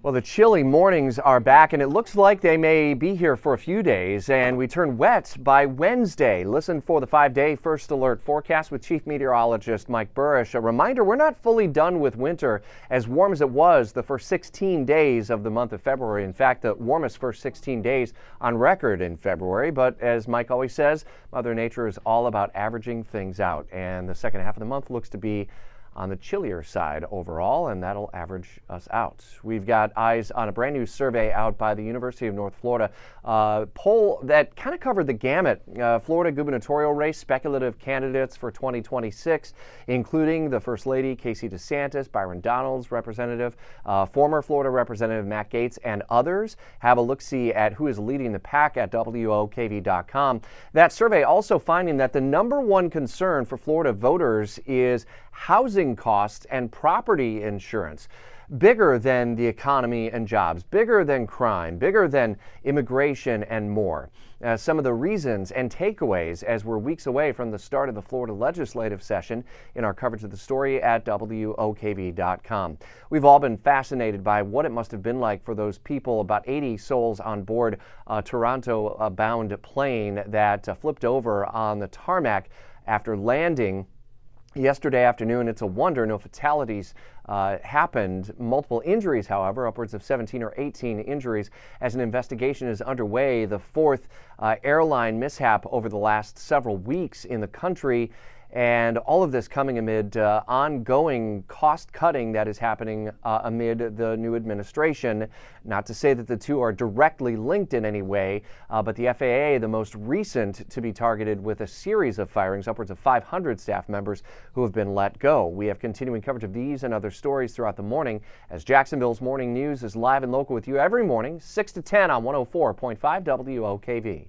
Well, the chilly mornings are back, and it looks like they may be here for a few days, and we turn wet by Wednesday. Listen for the 5-day first alert forecast with Chief Meteorologist Mike Burrish. A reminder, we're not fully done with winter as warm as it was the first 16 days of the month of February. In fact, the warmest first 16 days on record in February. But as Mike always says, Mother Nature is all about averaging things out, and the second half of the month looks to be on the chillier side overall, and that'll average us out. We've got eyes on a brand new survey out by the University of North Florida, poll that kind of covered the gamut. Florida gubernatorial race, speculative candidates for 2026, including the First Lady, Casey DeSantis, Byron Donalds, Representative, former Florida Representative Matt Gaetz, and others. Have a look-see at who is leading the pack at WOKV.com. That survey also finding that the number one concern for Florida voters is housing costs and property insurance. Bigger than the economy and jobs, bigger than crime, bigger than immigration and more. Some of the reasons and takeaways as we're weeks away from the start of the Florida legislative session in our coverage of the story at WOKV.com. We've all been fascinated by what it must have been like for those people, about 80 souls on board a Toronto-bound plane that flipped over on the tarmac after landing yesterday afternoon. It's a wonder no fatalities happened. Multiple injuries, however, upwards of 17 or 18 injuries as an investigation is underway. The fourth airline mishap over the last several weeks in the country. And all of this coming amid ongoing cost cutting that is happening amid the new administration. Not to say that the two are directly linked in any way, but the FAA, the most recent to be targeted with a series of firings, upwards of 500 staff members who have been let go. We have continuing coverage of these and other stories throughout the morning as Jacksonville's Morning News is live and local with you every morning, 6 to 10 on 104.5 WOKV.